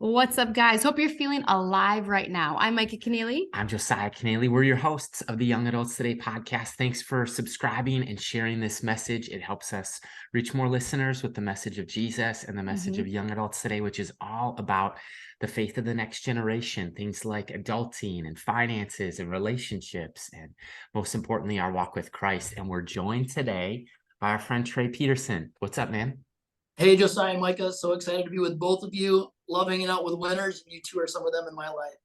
What's up, guys? Hope you're feeling alive right now. I'm Micah Keneally. I'm Josiah Keneally. We're your hosts of the Young Adults Today podcast. Thanks for subscribing and sharing this message. It helps us reach more listeners with the message of Jesus and the message of Young Adults Today, which is all about the faith of the next generation, things like adulting and finances and relationships, and most importantly, our walk with Christ. And we're joined today by our friend Trey Peterson. What's up, man? Hey, Josiah and Micah, so excited to be with both of you. Love hanging out with winners, and you two are some of them in my life.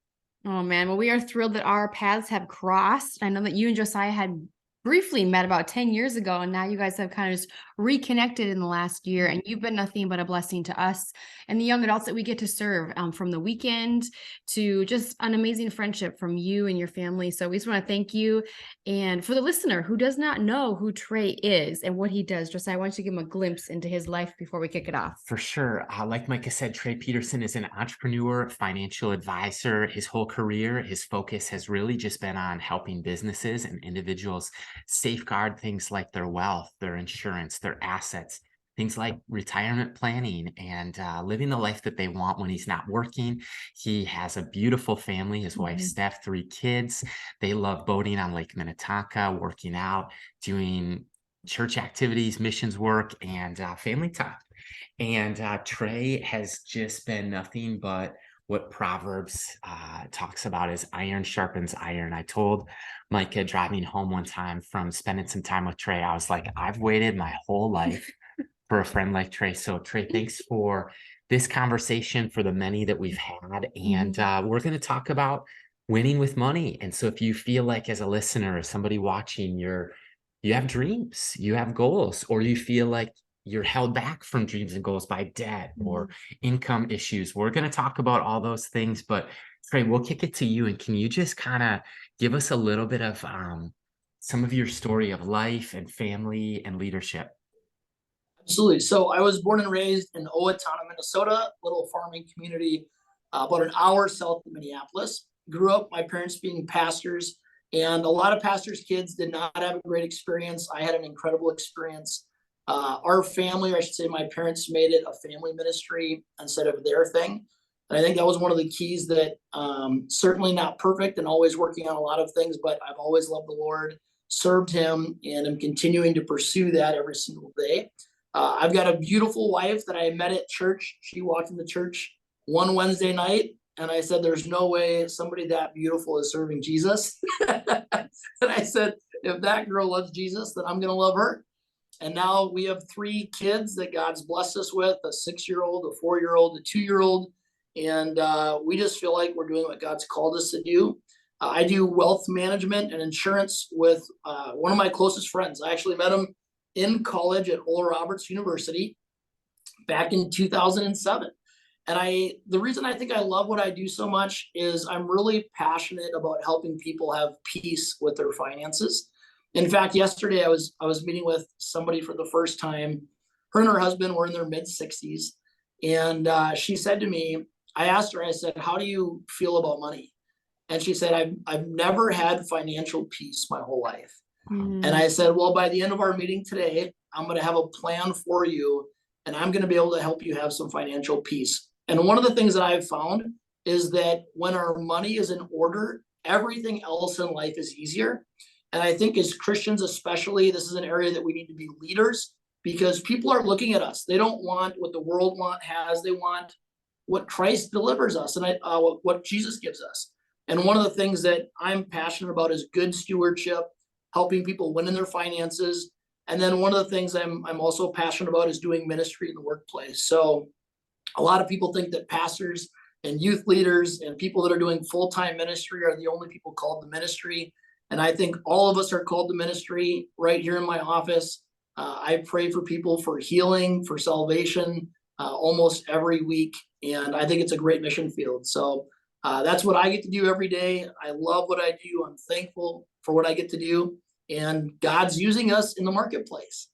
Oh man, well, we are thrilled that our paths have crossed. I know that you and Josiah had briefly met about 10 years ago, and now you guys have kind of just reconnected in the last year, and you've been nothing but a blessing to us and the young adults that we get to serve, from the weekend to just an amazing friendship from you and your family. So we just want to thank you. And for the listener who does not know who Trey is and what he does, Josiah, I want you to give him a glimpse into his life before we kick it off. For sure. Like Micah said, Trey Peterson is an entrepreneur, financial advisor. His whole career, his focus has really just been on helping businesses and individuals safeguard things like their wealth, their insurance, their assets, things like retirement planning and living the life that they want when he's not working. He has a beautiful family, his wife, Steph, 3 kids. They love boating on Lake Minnetonka, working out, doing church activities, missions work, and family time. And Trey has just been nothing but what Proverbs talks about is iron sharpens iron. I told Micah driving home one time from spending some time with Trey, I was like, I've waited my whole life for a friend like Trey. So Trey, thanks for this conversation, for the many that we've had. And we're going to talk about winning with money. And so if you feel like as a listener or somebody watching, you have dreams, you have goals, or you feel like you're held back from dreams and goals by debt or income issues, we're going to talk about all those things. But Trey, we'll kick it to you. And can you just kind of give us a little bit of some of your story of life and family and leadership? Absolutely. So I was born and raised in Owatonna, Minnesota, little farming community about an hour south of Minneapolis. Grew up, my parents being pastors, and a lot of pastors' kids did not have a great experience. I had an incredible experience. Our family, or I should say my parents, made it a family ministry instead of their thing. And I think that was one of the keys that certainly not perfect and always working on a lot of things, but I've always loved the Lord, served him, and am continuing to pursue that every single day. I've got a beautiful wife that I met at church. She walked into church one Wednesday night, and I said, there's no way somebody that beautiful is serving Jesus. And I said, if that girl loves Jesus, then I'm going to love her. And now we have 3 kids that God's blessed us with, a 6-year-old, a 4-year-old, a 2-year-old. And we just feel like we're doing what God's called us to do. I do wealth management and insurance with one of my closest friends. I actually met him in college at Oral Roberts University back in 2007. And the reason I think I love what I do so much is I'm really passionate about helping people have peace with their finances. In fact, yesterday I was meeting with somebody for the first time. Her and her husband were in their mid-60s. And she said to me, I asked her, I said, how do you feel about money? And she said, I've never had financial peace my whole life. And I said, well, by the end of our meeting today, I'm going to have a plan for you, and I'm going to be able to help you have some financial peace. And one of the things that I've found is that when our money is in order, everything else in life is easier. And I think as Christians, especially, this is an area that we need to be leaders, because people are looking at us. They don't want what the world has. They want what Christ delivers us and what Jesus gives us. And one of the things that I'm passionate about is good stewardship, helping people win in their finances. And then one of the things I'm also passionate about is doing ministry in the workplace. So a lot of people think that pastors and youth leaders and people that are doing full-time ministry are the only people called to ministry. And I think all of us are called to ministry right here in my office. I pray for people for healing, for salvation, almost every week. And I think it's a great mission field. So that's what I get to do every day. I love what I do. I'm thankful for what I get to do. And God's using us in the marketplace.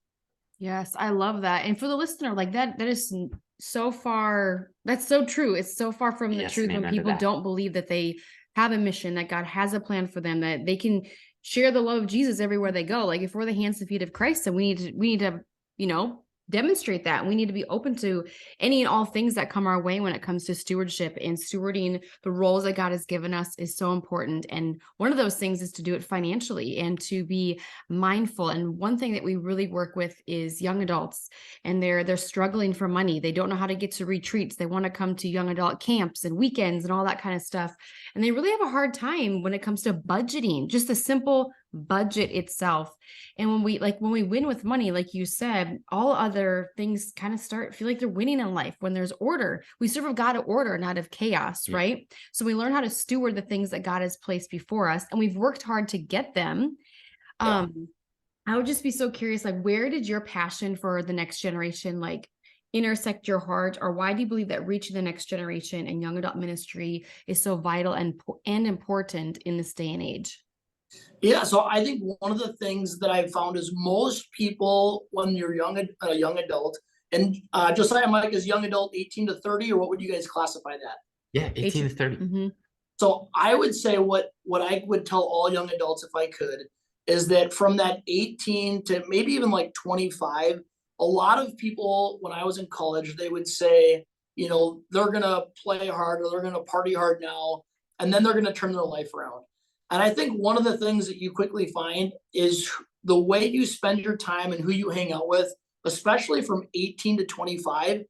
Yes, I love that. And for the listener, like that is so far, that's so true. It's so far from the truth when people don't believe that they have a mission, that God has a plan for them, that they can share the love of Jesus everywhere they go. Like if we're the hands and feet of Christ, then we need to, demonstrate that. We need to be open to any and all things that come our way when it comes to stewardship, and stewarding the roles that God has given us is so important. And one of those things is to do it financially and to be mindful. And one thing that we really work with is young adults, and they're struggling for money. They don't know how to get to retreats. They want to come to young adult camps and weekends and all that kind of stuff. And they really have a hard time when it comes to budgeting, just the simple budget itself. And when we win with money, like you said, all other things kind of feel like they're winning in life when there's order. We serve a God of order, not of chaos, Yeah. right? So we learn how to steward the things that God has placed before us, and we've worked hard to get them. Yeah. I would just be so curious, like, where did your passion for the next generation, like, intersect your heart? Or why do you believe that reaching the next generation and young adult ministry is so vital and important in this day and age? Yeah, so I think one of the things that I've found is most people, when you're a young adult, and Josiah Mike is young adult 18 to 30, or what would you guys classify that? Yeah, 18 to 30. Mm-hmm. So I would say what I would tell all young adults, if I could, is that from that 18 to maybe even like 25, a lot of people when I was in college, they would say, they're gonna play hard or they're gonna party hard now, and then they're gonna turn their life around. And I think one of the things that you quickly find is the way you spend your time and who you hang out with, especially from 18 to 25,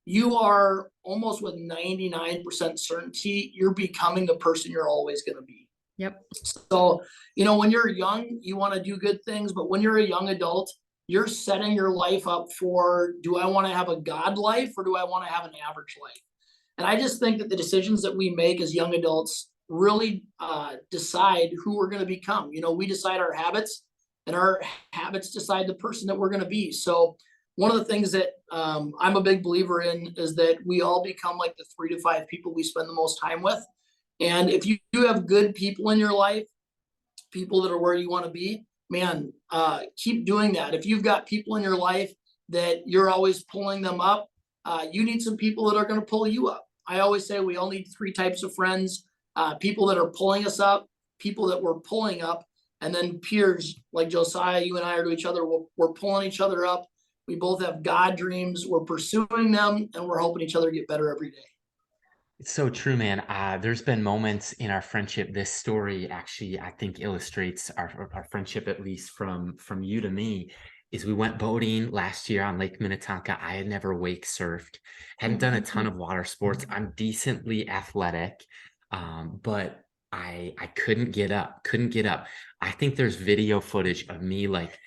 you are almost with 99% certainty, you're becoming the person you're always going to be. Yep. So, when you're young, you want to do good things, but when you're a young adult, you're setting your life up for, do I want to have a God life or do I want to have an average life? And I just think that the decisions that we make as young adults really decide who we're going to become. We decide our habits, and our habits decide the person that we're going to be. So one of the things that I'm a big believer in is that we all become like the 3 to 5 people we spend the most time with. And if you have good people in your life, people that are where you want to be, man, keep doing that. If you've got people in your life that you're always pulling them up, you need some people that are going to pull you up. I always say we all need 3 types of friends: people that are pulling us up, people that we're pulling up, and then peers like Josiah, you and I are to each other. We're pulling each other up. We both have God dreams. We're pursuing them, and we're helping each other get better every day. It's so true, man. There's been moments in our friendship. This story actually, I think, illustrates our friendship, at least from you to me. Is we went boating last year on Lake Minnetonka. I had never wake surfed, hadn't done a ton of water sports. I'm decently athletic, but I couldn't get up. I think there's video footage of me like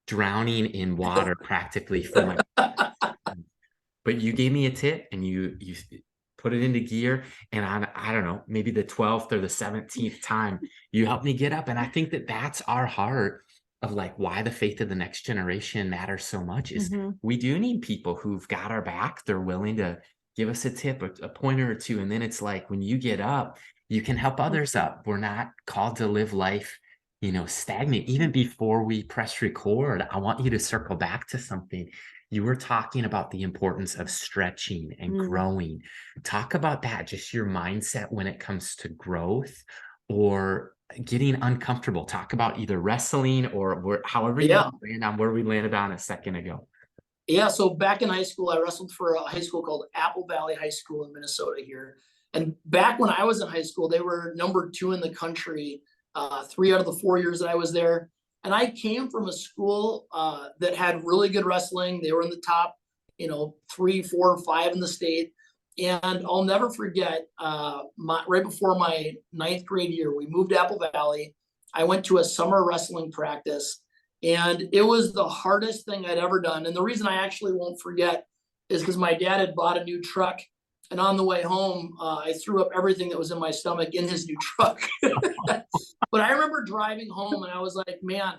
drowning in water practically for my. But you gave me a tip and you put it into gear, and I don't know, maybe the 12th or the 17th time you helped me get up. And I think that that's our heart of like why the faith of the next generation matters so much is we do need people who've got our back. They're willing to give us a tip, a pointer or two. And then it's like when you get up, you can help others up. We're not called to live life, stagnant. Even before we press record, I want you to circle back to something. You were talking about the importance of stretching and growing. Talk about that, just your mindset when it comes to growth or getting uncomfortable. Talk about either wrestling or however you land on where we landed on a second ago. Yeah, so back in high school, I wrestled for a high school called Apple Valley High School in Minnesota here. And back when I was in high school, they were number 2 in the country 3 out of the 4 years that I was there. And I came from a school that had really good wrestling. They were in the top, 3, 4, 5 in the state. And I'll never forget, right before my 9th grade year, we moved to Apple Valley. I went to a summer wrestling practice, and it was the hardest thing I'd ever done. And the reason I actually won't forget is because my dad had bought a new truck. And on the way home, I threw up everything that was in my stomach in his new truck. But I remember driving home and I was like, man,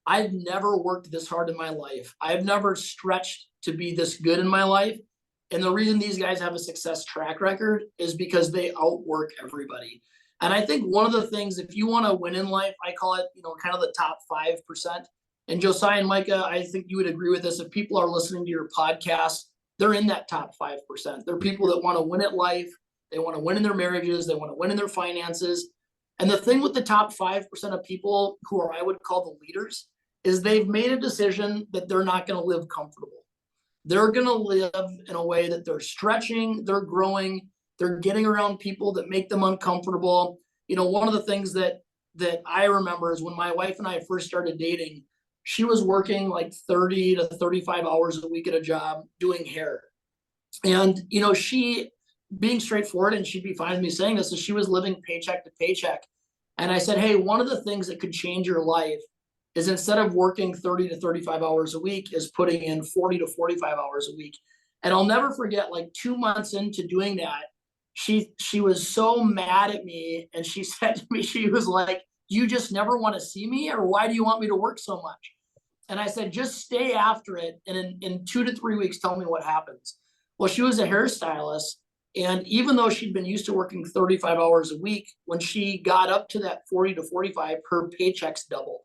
I've never worked this hard in my life. I've never stretched to be this good in my life. And the reason these guys have a success track record is because they outwork everybody. And I think one of the things, if you want to win in life, I call it, kind of the top 5%. And Josiah and Micah, I think you would agree with this. If people are listening to your podcast, they're in that top 5%. They're people that want to win at life. They want to win in their marriages. They want to win in their finances. And the thing with the top 5% of people who are, I would call the leaders, is they've made a decision that they're not going to live comfortable. They're going to live in a way that they're stretching, they're growing, they're getting around people that make them uncomfortable. You know, one of the things that I remember is when my wife and I first started dating, she was working like 30 to 35 hours a week at a job doing hair. And, you know, she, being straightforward, and she'd be fine with me saying this, is she was living paycheck to paycheck. And I said, hey, one of the things that could change your life is instead of working 30 to 35 hours a week, is putting in 40 to 45 hours a week. And I'll never forget, like 2 months into doing that, she was so mad at me, and she said to me, she was like, you just never want to see me, or why do you want me to work so much? And I said, just stay after it, and in 2 to 3 weeks, tell me what happens. Well, she was a hairstylist, and even though she'd been used to working 35 hours a week, when she got up to that 40 to 45, her paychecks doubled.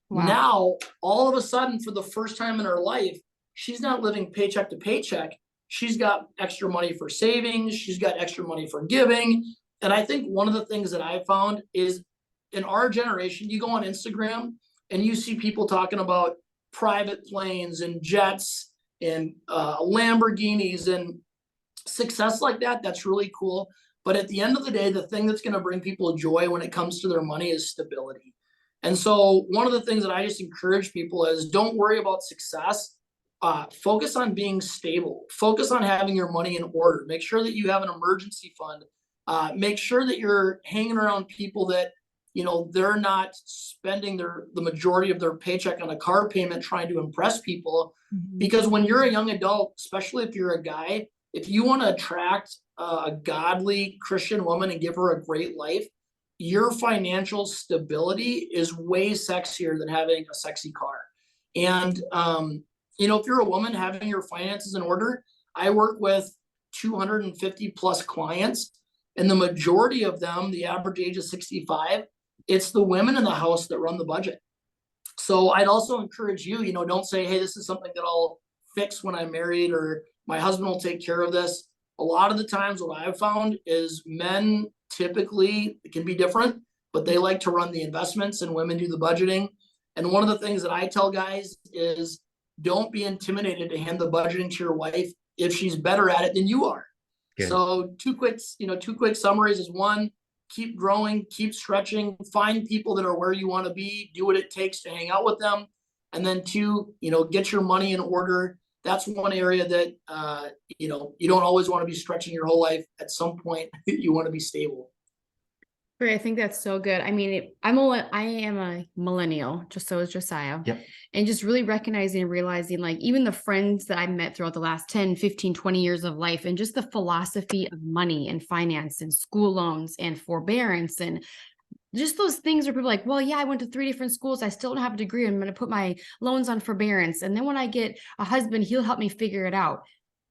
Wow. Now, all of a sudden, for the first time in her life, she's not living paycheck to paycheck. She's got extra money for savings. She's got extra money for giving. And I think one of the things that I found is, in our generation, you go on Instagram and you see people talking about private planes and jets and Lamborghinis and success like that. That's really cool. But at the end of the day, the thing that's going to bring people joy when it comes to their money is stability. And so one of the things that I just encourage people is, don't worry about success. Focus on being stable. Focus on having your money in order. Make sure that you have an emergency fund. Make sure that you're hanging around people that, you know, they're not spending the majority of their paycheck on a car payment trying to impress people. Mhm. Because when you're a young adult, especially if you're a guy, if you want to attract a godly Christian woman and give her a great life, your financial stability is way sexier than having a sexy car. And, you know, if you're a woman, having your finances in order, I work with 250 plus clients, and the majority of them, the average age is 65. It's the women in the house that run the budget. So I'd also encourage you, you know, don't say, hey, this is something that I'll fix when I'm married, or my husband will take care of this. A lot of the times what I've found is men typically, it can be different, but they like to run the investments and women do the budgeting. And one of the things that I tell guys is, don't be intimidated to hand the budgeting to your wife if she's better at it than you are. Good. So two quick summaries is: one, keep growing, keep stretching, find people that are where you want to be, do what it takes to hang out with them. And then two, you know, get your money in order. That's one area that, you know, you don't always want to be stretching your whole life. At some point, you want to be stable. Great. I think that's so good. I mean, I am a millennial, just so is Josiah. Yep. And just really recognizing and realizing, like, even the friends that I met throughout the last 10, 15, 20 years of life, and just the philosophy of money and finance and school loans and forbearance and just those things where people are like, well, yeah, I went to 3 different schools. I still don't have a degree. I'm going to put my loans on forbearance. And then when I get a husband, he'll help me figure it out.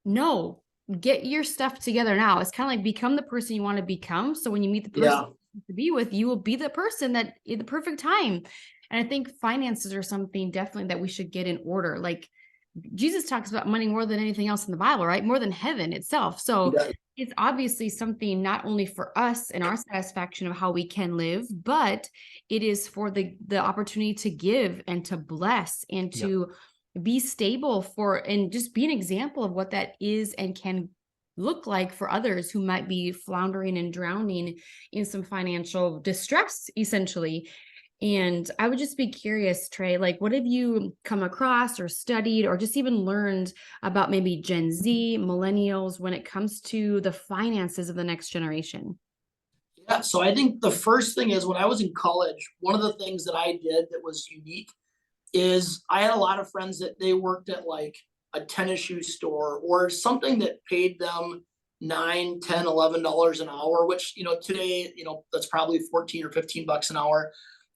No, get your stuff together now. It's kind of like, become the person you want to become. So when you meet the person to be with, you will be the person that at the perfect time. And I think finances are something definitely that we should get in order. Like, Jesus talks about money more than anything else in the Bible, right? More than heaven itself. So it's obviously something not only for us and our satisfaction of how we can live, but it is for the opportunity to give and to bless and to be stable for, and just be an example of what that is and can look like for others who might be floundering and drowning in some financial distress, essentially. And I would just be curious, Trey, like, what have you come across or studied or just even learned about maybe Gen Z, millennials, when it comes to the finances of the next generation? Yeah, so I think the first thing is, when I was in college, one of the things that I did that was unique is I had a lot of friends that they worked at like a tennis shoe store or something that paid them $9, $10, $11 an hour, which, you know, today, you know, that's probably 14 or 15 bucks an hour.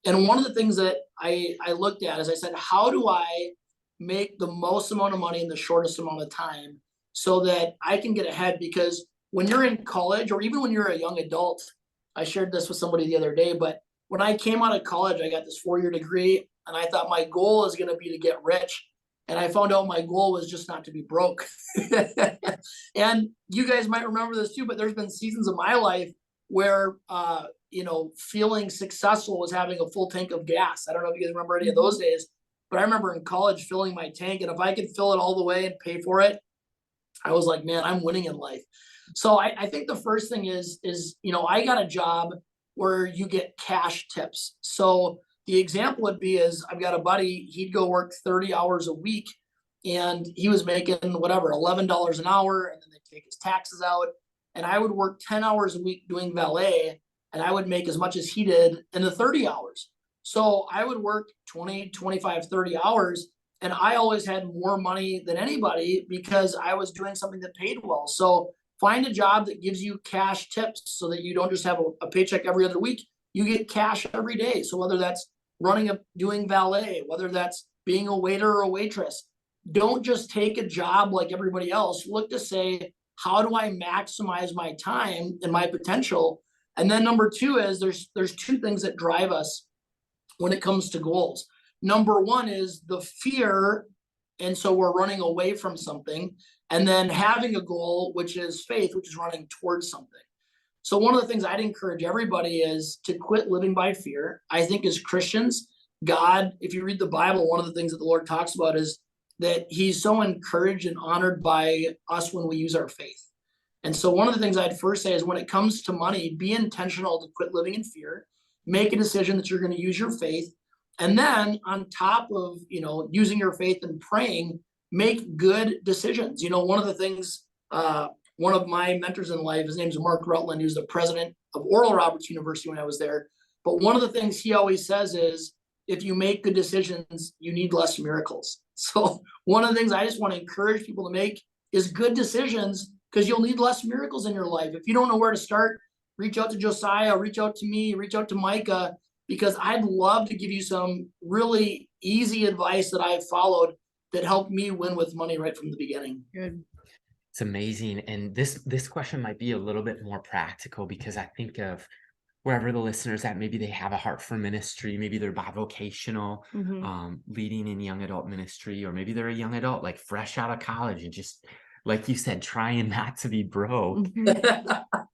And one of the things that I looked at is, I said, how do I make the most amount of money in the shortest amount of time so that I can get ahead? Because when you're in college, or even when you're a young adult, I shared this with somebody the other day, but when I came out of college, I got this 4-year degree, and I thought my goal is going to be to get rich. And I found out my goal was just not to be broke. And you guys might remember this too, but there's been seasons of my life where, you know, feeling successful was having a full tank of gas. I don't know if you guys remember any of those days. But I remember in college filling my tank, and if I could fill it all the way and pay for it, I was like, man, I'm winning in life. So I think the first thing is, I got a job where you get cash tips. So the example would be is I've got a buddy, he'd go work 30 hours a week and he was making whatever, $11 an hour, and then they take his taxes out. And I would work 10 hours a week doing valet, and I would make as much as he did in the 30 hours. So I would work 20, 25, 30 hours, and I always had more money than anybody because I was doing something that paid well. So find a job that gives you cash tips so that you don't just have a paycheck every other week. You get cash every day. So whether that's doing valet, whether that's being a waiter or a waitress, don't just take a job like everybody else. Look to say, how do I maximize my time and my potential? And then number two is there's two things that drive us when it comes to goals. Number one is the fear. And so we're running away from something. And then having a goal, which is faith, which is running towards something. So one of the things I'd encourage everybody is to quit living by fear. I think as Christians, God, if you read the Bible, one of the things that the Lord talks about is that he's so encouraged and honored by us when we use our faith. And so one of the things I'd first say is when it comes to money, be intentional to quit living in fear, make a decision that you're going to use your faith. And then on top of, using your faith and praying, make good decisions. One of the things, one of my mentors in life, his name's Mark Rutland, who's the president of Oral Roberts University when I was there. But one of the things he always says is, if you make good decisions, you need less miracles. So one of the things I just want to encourage people to make is good decisions, because you'll need less miracles in your life. If you don't know where to start, reach out to Josiah, reach out to me, reach out to Micah, because I'd love to give you some really easy advice that I've followed that helped me win with money right from the beginning. Good. It's amazing. And this question might be a little bit more practical, because I think of wherever the listeners at, maybe they have a heart for ministry, maybe they're bivocational, leading in young adult ministry, or maybe they're a young adult, like fresh out of college and just, like you said, trying not to be broke.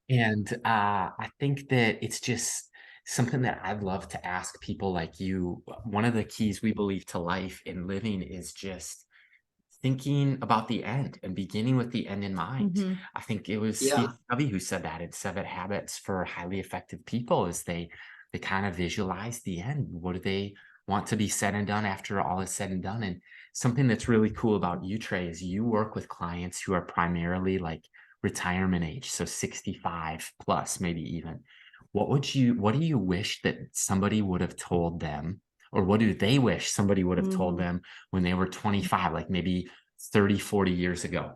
And I think that it's just something that I'd love to ask people like you. One of the keys we believe to life and living is just thinking about the end and beginning with the end in mind. I think it was Steve Covey who said that in 7 Habits for Highly Effective People, is they kind of visualize the end. What do they want to be said and done after all is said and done? And something that's really cool about you, Trey, is you work with clients who are primarily like retirement age, so 65 plus, maybe even. What do you wish that somebody would have told them, or what do they wish somebody would have told them when they were 25, like maybe 30, 40 years ago?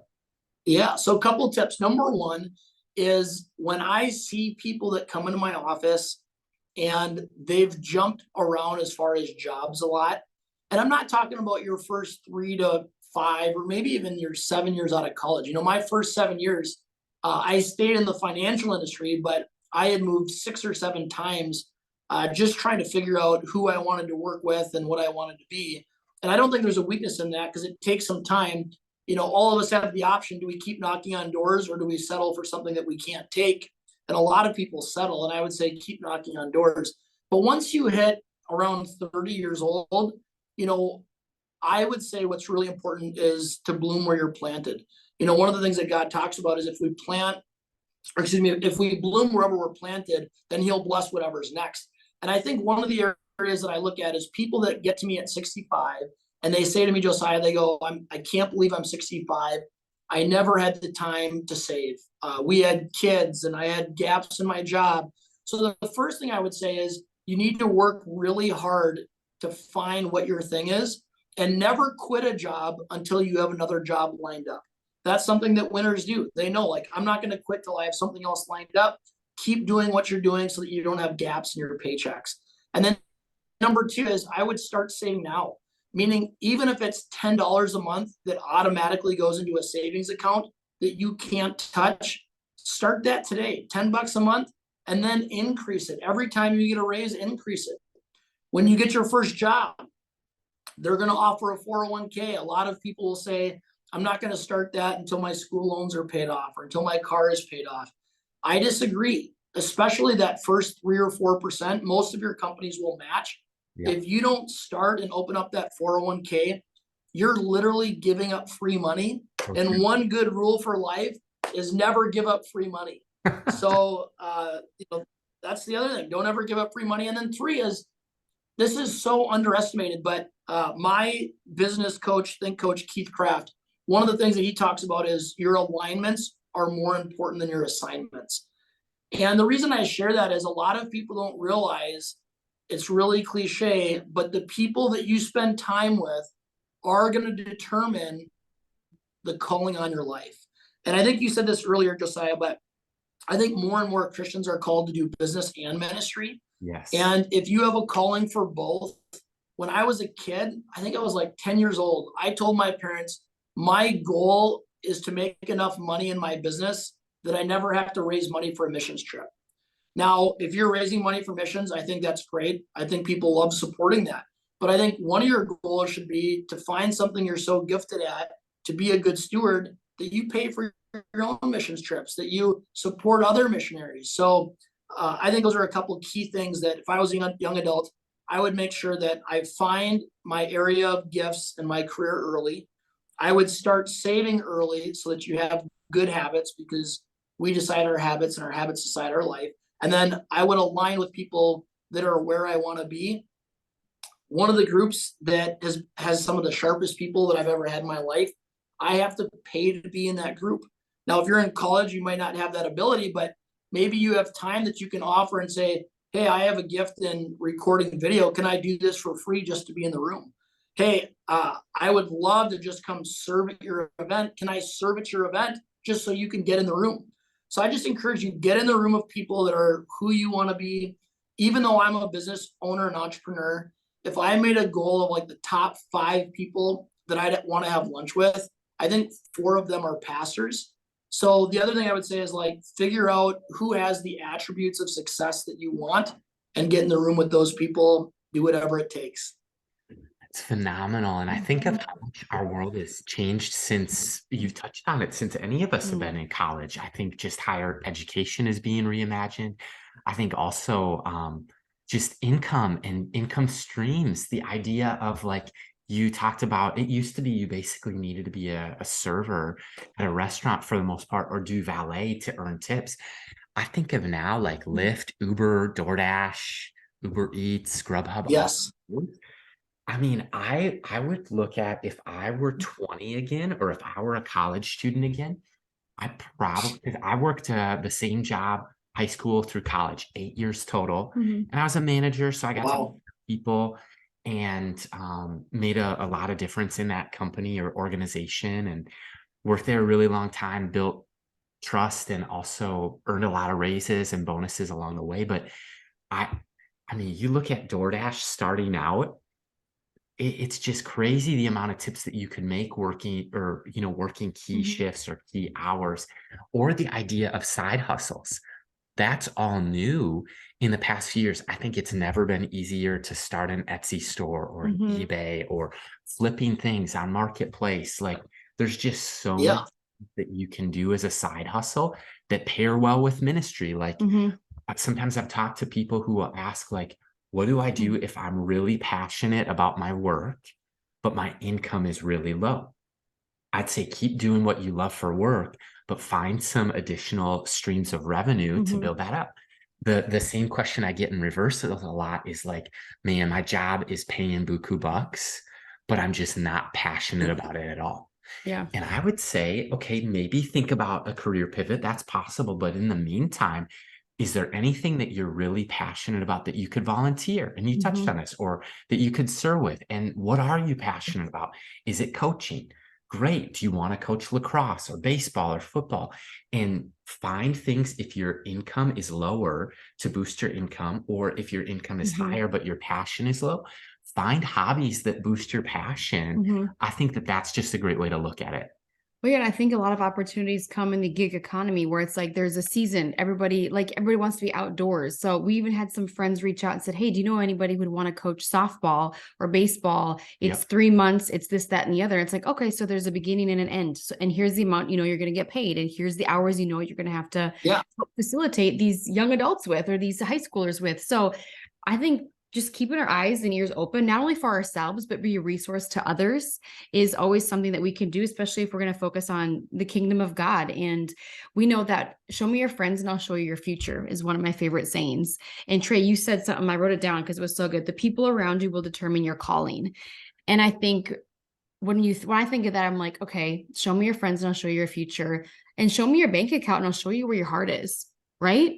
Yeah. So a couple of tips. Number one is when I see people that come into my office and they've jumped around as far as jobs a lot, and I'm not talking about your first 3 to 5 or maybe even your 7 years out of college. My first 7 years, I stayed in the financial industry, but I had moved 6 or 7 times, just trying to figure out who I wanted to work with and what I wanted to be. And I don't think there's a weakness in that, because it takes some time. All of us have the option. Do we keep knocking on doors, or do we settle for something that we can't take? And a lot of people settle, and I would say keep knocking on doors. But once you hit around 30 years old, I would say what's really important is to bloom where you're planted. One of the things that God talks about is if we bloom wherever we're planted, then he'll bless whatever's next. And I think one of the areas that I look at is people that get to me at 65 and they say to me, Josiah, they go, I can't believe I'm 65. I never had the time to save. We had kids and I had gaps in my job. So the first thing I would say is you need to work really hard to find what your thing is, and never quit a job until you have another job lined up. That's something that winners do. They know, like, I'm not going to quit till I have something else lined up. Keep doing what you're doing so that you don't have gaps in your paychecks. And then number two is I would start saving now, meaning even if it's $10 a month that automatically goes into a savings account that you can't touch, start that today, $10 a month, and then increase it. Every time you get a raise, increase it. When you get your first job, they're going to offer a 401k. A lot of people will say, I'm not going to start that until my school loans are paid off or until my car is paid off. I disagree, especially that first 3 or 4%. Most of your companies will match. Yeah. If you don't start and open up that 401k, you're literally giving up free money. So And true. one good rule for life is never give up free money. So, that's the other thing. Don't ever give up free money. And then 3 is, this is so underestimated, but my business coach, think coach Keith Kraft, one of the things that he talks about is your alignments are more important than your assignments. And the reason I share that is a lot of people don't realize, it's really cliche, but the people that you spend time with are going to determine the calling on your life. And I think you said this earlier, Josiah, but I think more and more Christians are called to do business and ministry. Yes. And if you have a calling for both, when I was a kid, I think I was like 10 years old, I told my parents, my goal is to make enough money in my business that I never have to raise money for a missions trip. Now, if you're raising money for missions, I think that's great. I think people love supporting that. But I think one of your goals should be to find something you're so gifted at, to be a good steward, that you pay for your own missions trips, that you support other missionaries. So I think those are a couple key things that if I was a young adult, I would make sure that I find my area of gifts in my career early. I would start saving early so that you have good habits, because we decide our habits and our habits decide our life. And then I would align with people that are where I want to be. One of the groups that has some of the sharpest people that I've ever had in my life, I have to pay to be in that group. Now, if you're in college, you might not have that ability, but maybe you have time that you can offer and say, hey, I have a gift in recording video. Can I do this for free just to be in the room? Hey, I would love to just come serve at your event. Can I serve at your event just so you can get in the room? So I just encourage you, get in the room of people that are who you want to be. Even though I'm a business owner and entrepreneur, if I made a goal of like the top 5 people that I'd want to have lunch with, I think 4 of them are pastors. So the other thing I would say is, like, figure out who has the attributes of success that you want and get in the room with those people, do whatever it takes. It's phenomenal. And I think of how much our world has changed since you've touched on it, since any of us have been in college. I think just higher education is being reimagined. I think also just income and income streams, the idea of, like, you talked about, it used to be you basically needed to be a server at a restaurant for the most part, or do valet to earn tips. I think of now like Lyft, Uber, DoorDash, Uber Eats, Grubhub. Yes. I mean, I would look at, if I were 20 again, or if I were a college student again, I probably, because I worked the same job, high school through college, 8 years total. And I was a manager, so I got to Wow. people and made a lot of difference in that company or organization, and worked there a really long time, built trust, and also earned a lot of raises and bonuses along the way. But I mean, you look at DoorDash starting out, it's just crazy the amount of tips that you can make working, or working key shifts or key hours, or the idea of side hustles. That's all new in the past few years. I think it's never been easier to start an Etsy store or an eBay, or flipping things on Marketplace. Like, there's just so much that you can do as a side hustle that pair well with ministry. Like, sometimes I've talked to people who will ask, like, what do I do if I'm really passionate about my work, but my income is really low? I'd say keep doing what you love for work, but find some additional streams of revenue to build that up. The same question I get in reverse a lot is like, man, my job is paying buku bucks, but I'm just not passionate about it at all. Yeah. And I would say, okay, maybe think about a career pivot. That's possible. But in the meantime, is there anything that you're really passionate about that you could volunteer? And you touched on this, or that you could serve with. And what are you passionate about? Is it coaching? Great. Do you want to coach lacrosse or baseball or football? And find things, if your income is lower, to boost your income, or if your income is higher, but your passion is low, find hobbies that boost your passion. I think that that's just a great way to look at it. Well, yeah, and I think a lot of opportunities come in the gig economy, where it's like there's a season. Everybody wants to be outdoors. So we even had some friends reach out and said, hey, do you know anybody who would want to coach softball or baseball? It's 3 months. It's this, that, and the other. It's like, okay, so there's a beginning and an end. So, and here's the amount, you're going to get paid. And here's the hours, you're going to have to help facilitate these young adults with, or these high schoolers with. So I think just keeping our eyes and ears open, not only for ourselves, but be a resource to others is always something that we can do, especially if we're going to focus on the kingdom of God. And we know that show me your friends and I'll show you your future is one of my favorite sayings. And Trey, you said something, I wrote it down because it was so good. The people around you will determine your calling. And I think when I think of that, I'm like, okay, show me your friends and I'll show you your future, and show me your bank account and I'll show you where your heart is. Right.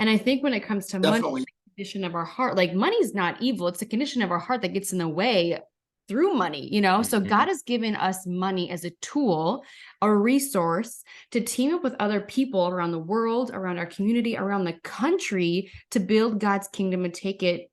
And I think when it comes to money, Definitely. condition of our heart, like money's not evil, it's a condition of our heart that gets in the way through money, so God has given us money as a tool, a resource to team up with other people around the world, around our community, around the country, to build God's kingdom and take it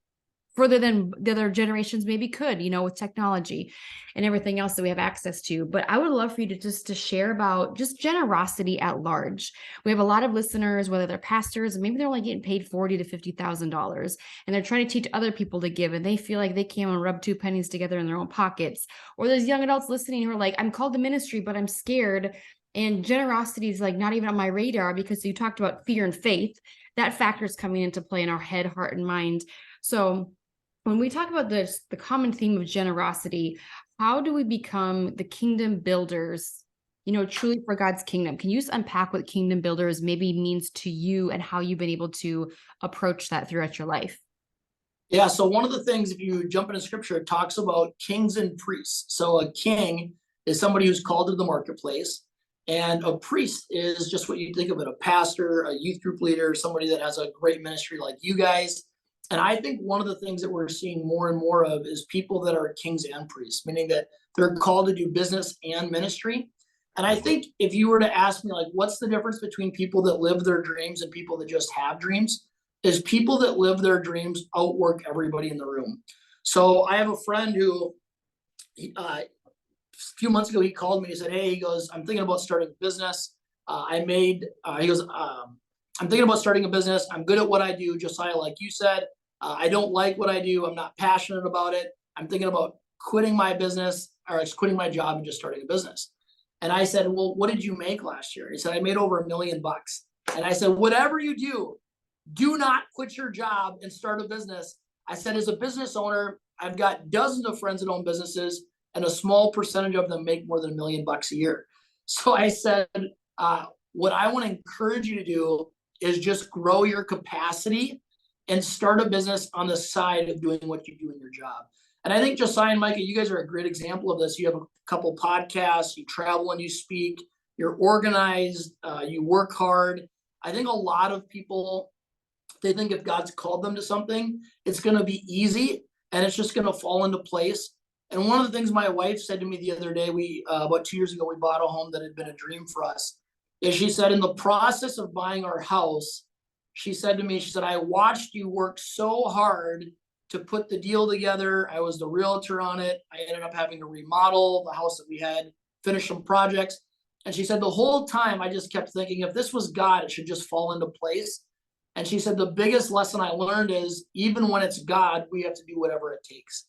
further than the other generations maybe could, with technology and everything else that we have access to. But I would love for you to share about just generosity at large. We have a lot of listeners, whether they're pastors, maybe they're only getting paid $40,000 to $50,000, and they're trying to teach other people to give, and they feel like they can't even rub two pennies together in their own pockets. Or there's young adults listening who are like, I'm called to ministry, but I'm scared. And generosity is like not even on my radar, because you talked about fear and faith. That factor is coming into play in our head, heart, and mind. So when we talk about this, the common theme of generosity, how do we become the kingdom builders, truly for God's kingdom? Can you just unpack what kingdom builders maybe means to you and how you've been able to approach that throughout your life? Yeah, so one of the things, if you jump into scripture, it talks about kings and priests. So a king is somebody who's called to the marketplace, and a priest is just what you think of it, a pastor, a youth group leader, somebody that has a great ministry like you guys. And I think one of the things that we're seeing more and more of is people that are kings and priests, meaning that they're called to do business and ministry. And I think if you were to ask me, like, what's the difference between people that live their dreams and people that just have dreams, is people that live their dreams outwork everybody in the room. So I have a friend who, a few months ago, he called me. He said, hey, he goes, I'm thinking about starting a business. He goes, I'm thinking about starting a business. I'm good at what I do, Josiah, like you said. I don't like what I do. I'm not passionate about it. I'm thinking about quitting my business, or quitting my job and just starting a business. And I said, well, what did you make last year? He said, I made over $1 million. And I said, whatever you do not quit your job and start a business. I said, as a business owner, I've got dozens of friends that own businesses, and a small percentage of them make more than $1 million a year. So I said, what I want to encourage you to do is just grow your capacity and start a business on the side of doing what you do in your job. And I think Josiah and Micah, you guys are a great example of this. You have a couple podcasts, you travel and you speak, you're organized, you work hard. I think a lot of people, they think if God's called them to something, it's going to be easy and it's just going to fall into place. And one of the things my wife said to me the other day, about 2 years ago, we bought a home that had been a dream for us, is she said, in the process of buying our house, she said to me, she said, I watched you work so hard to put the deal together. I was the realtor on it. I ended up having to remodel the house that we had, finish some projects. And she said, the whole time I just kept thinking, if this was God, it should just fall into place. And she said, the biggest lesson I learned is, even when it's God, we have to do whatever it takes.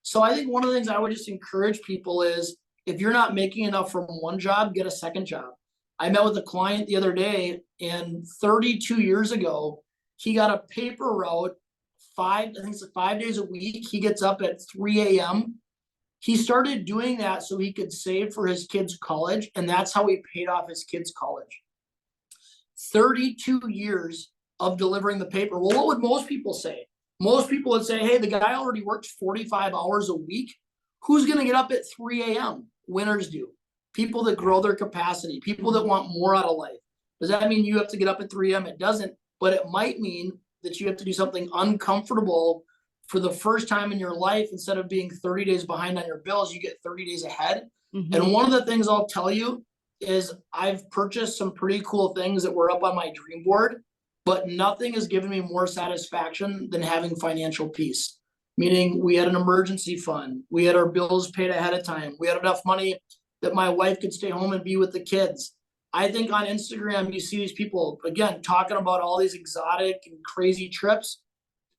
So I think one of the things I would just encourage people is, if you're not making enough from one job, get a second job. I met with a client the other day, and 32 years ago, he got a paper route 5 days a week. He gets up at 3 a.m. He started doing that so he could save for his kids' college, and that's how he paid off his kids' college. 32 years of delivering the paper. Well, what would most people say? Most people would say, hey, the guy already works 45 hours a week. Who's going to get up at 3 a.m.? Winners do. People that grow their capacity, people that want more out of life. Does that mean you have to get up at 3 a.m.? It doesn't, but it might mean that you have to do something uncomfortable for the first time in your life. Instead of being 30 days behind on your bills, you get 30 days ahead. Mm-hmm. And one of the things I'll tell you is, I've purchased some pretty cool things that were up on my dream board, but nothing has given me more satisfaction than having financial peace. Meaning, we had an emergency fund. We had our bills paid ahead of time. We had enough money that my wife could stay home and be with the kids. I think on Instagram, you see these people, again, talking about all these exotic and crazy trips.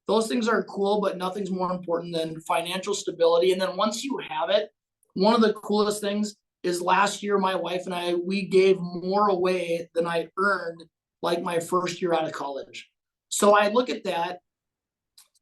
Those things are cool, but nothing's more important than financial stability. And then once you have it, one of the coolest things is, last year, my wife and I, we gave more away than I earned, like my first year out of college. So I look at that.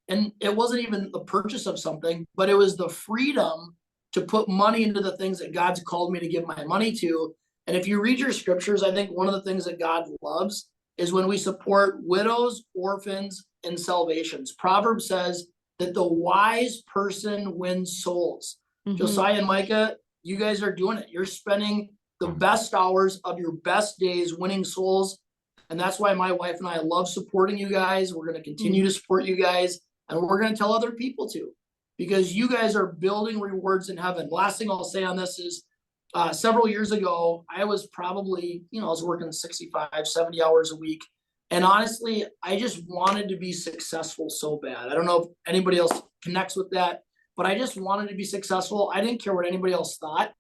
And it wasn't even the purchase of something, but it was the freedom to put money into the things that God's called me to give my money to. And if you read your scriptures, I think one of the things that God loves is when we support widows, orphans, and salvations. Proverbs says that the wise person wins souls. Mhm. Josiah and Micah, you guys are doing it. You're spending the best hours of your best days winning souls. And that's why my wife and I love supporting you guys. We're going to continue to support you guys, and we're going to tell other people to, because you guys are building rewards in heaven. Last thing I'll say on this is several years ago, I was probably, I was working 65, 70 hours a week. And honestly, I just wanted to be successful so bad. I don't know if anybody else connects with that, but I just wanted to be successful. I didn't care what anybody else thought,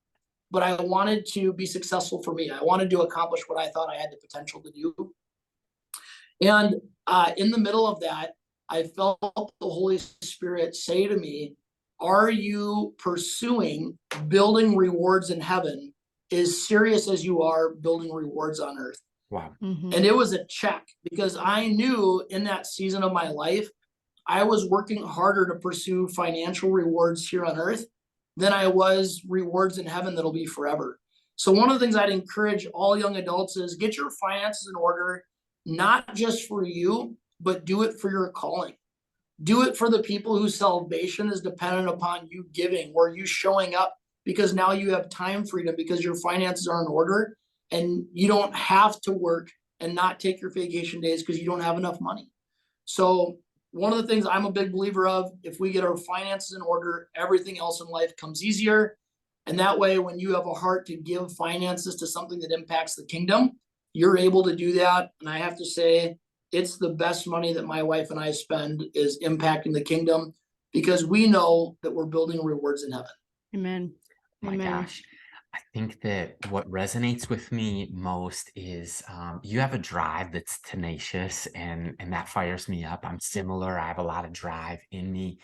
but I wanted to be successful for me. I wanted to accomplish what I thought I had the potential to do. And in the middle of that, I felt the Holy Spirit say to me, are you pursuing building rewards in heaven as serious as you are building rewards on earth? Wow. Mhm. And it was a check, because I knew in that season of my life, I was working harder to pursue financial rewards here on earth than I was rewards in heaven that'll be forever. So one of the things I'd encourage all young adults is get your finances in order, not just for you, but do it for your calling. Do it for the people whose salvation is dependent upon you giving or you showing up, because now you have time freedom because your finances are in order and you don't have to work and not take your vacation days because you don't have enough money. So one of the things I'm a big believer of, if we get our finances in order, everything else in life comes easier. And that way, when you have a heart to give finances to something that impacts the kingdom, you're able to do that. And I have to say, it's the best money that my wife and I spend is impacting the kingdom, because we know that we're building rewards in heaven. Amen. My Amen. gosh. I think that what resonates with me most is you have a drive that's tenacious, and that fires me up. I'm similar. I have a lot of drive in me.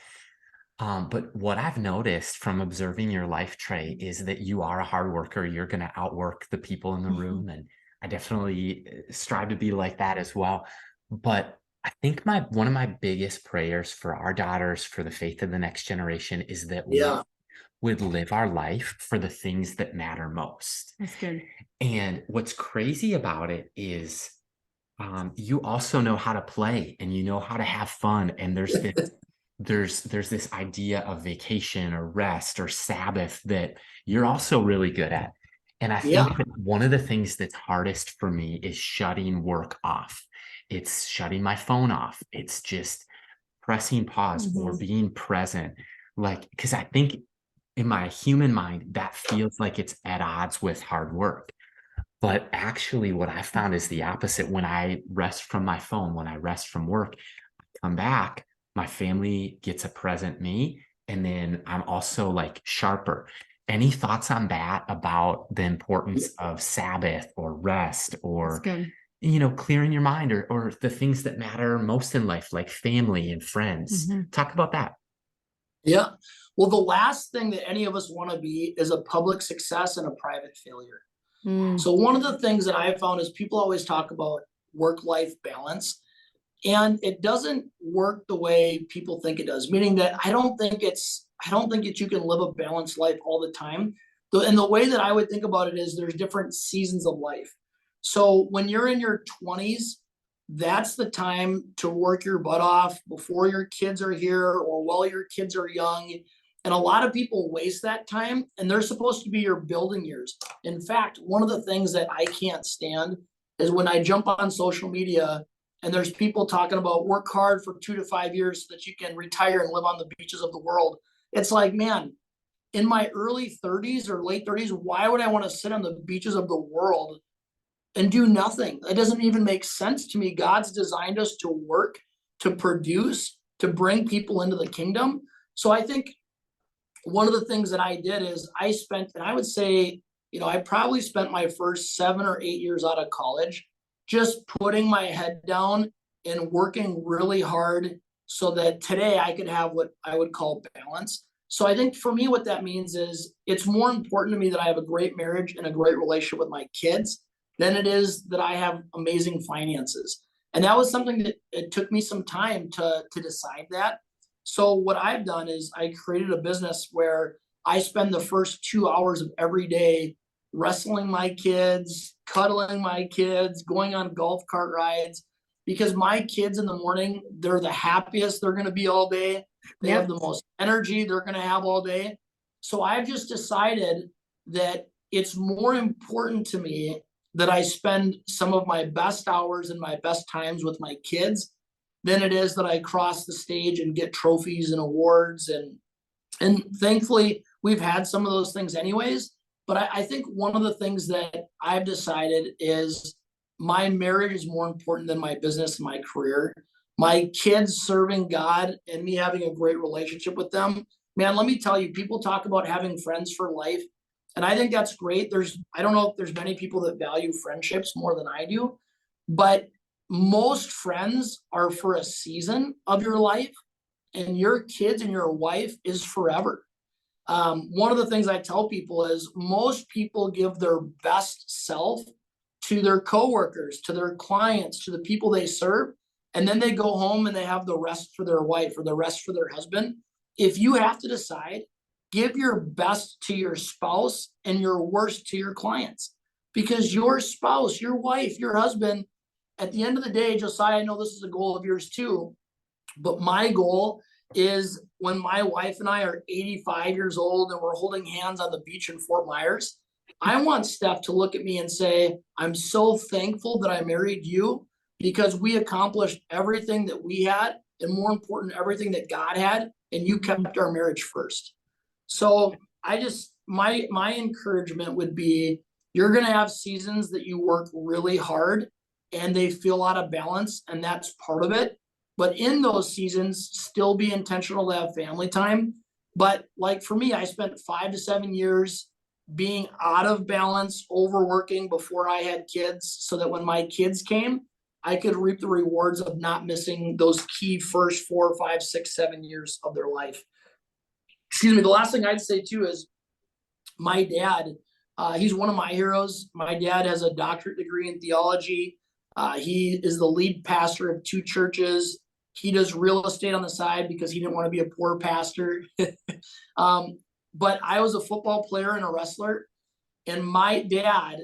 But what I've noticed from observing your life, Trey, is that you are a hard worker. You're going to outwork the people in the room. And I definitely strive to be like that as well. But I think one of my biggest prayers for our daughters, for the faith of the next generation, is that we Yeah. would live our life for the things that matter most. That's good. And what's crazy about it is you also know how to play and you know how to have fun. And there's this idea of vacation or rest or Sabbath that you're also really good at. And I Yeah. think that one of the things that's hardest for me is shutting work off. It's shutting my phone off. It's just pressing pause or being present. Like, because I think in my human mind, that feels like it's at odds with hard work. But actually, what I found is the opposite. When I rest from my phone, when I rest from work, I come back, my family gets a present me, and then I'm also like sharper. Any thoughts on that about the importance of Sabbath or rest That's or, good. clearing your mind or the things that matter most in life, like family and friends? Mhm. Talk about that. Yeah. Well, the last thing that any of us want to be is a public success and a private failure. Mm. So one of the things that I found is people always talk about work-life balance, and it doesn't work the way people think it does. Meaning that I don't think that you can live a balanced life all the time. And the way that I would think about it is there's different seasons of life. So when you're in your 20s, that's the time to work your butt off before your kids are here or while your kids are young. And a lot of people waste that time, and they're supposed to be your building years. In fact, one of the things that I can't stand is when I jump on social media and there's people talking about work hard for 2 to 5 years so that you can retire and live on the beaches of the world. It's like, man, in my early 30s or late 30s, why would I want to sit on the beaches of the world and do nothing? It doesn't even make sense to me. God's designed us to work, to produce, to bring people into the kingdom. So I think one of the things that I did is and I would say, I probably spent my first 7 or 8 years out of college just putting my head down and working really hard so that today I could have what I would call balance. So I think for me, what that means is it's more important to me that I have a great marriage and a great relationship with my kids than it is that I have amazing finances. And that was something that it took me some time to decide that. So what I've done is I created a business where I spend the first 2 hours of every day wrestling my kids, cuddling my kids, going on golf cart rides, because my kids in the morning, they're the happiest they're going to be all day. They have Yep. the most energy they're going to have all day. So I've just decided that it's more important to me that I spend some of my best hours and my best times with my kids than it is that I cross the stage and get trophies and awards. And thankfully we've had some of those things anyways. But I think one of the things that I've decided is my marriage is more important than my business and my career. My kids serving God and me having a great relationship with them. Man, let me tell you, people talk about having friends for life. And I think that's great. I don't know if there's many people that value friendships more than I do, but most friends are for a season of your life, and your kids and your wife is forever. One of the things I tell people is most people give their best self to their coworkers, to their clients, to the people they serve, and then they go home and they have the rest for their wife or the rest for their husband. If you have to decide, give your best to your spouse and your worst to your clients, because your spouse, your wife, your husband, at the end of the day, Josiah, I know this is a goal of yours too, but my goal is when my wife and I are 85 years old and we're holding hands on the beach in Fort Myers, I want Steph to look at me and say, I'm so thankful that I married you, because we accomplished everything that we had, and more important, everything that God had, and you kept our marriage first. So my encouragement would be, you're going to have seasons that you work really hard and they feel out of balance, and that's part of it. But in those seasons, still be intentional to have family time. But like for me, I spent 5 to 7 years being out of balance, overworking before I had kids, so that when my kids came, I could reap the rewards of not missing those key first 4, 5, 6, 7 years of their life. Excuse me. The last thing I'd say too is my dad, he's one of my heroes. My dad has a doctorate degree in theology. He is the lead pastor of 2 churches. He does real estate on the side because he didn't want to be a poor pastor. But I was a football player and a wrestler, and my dad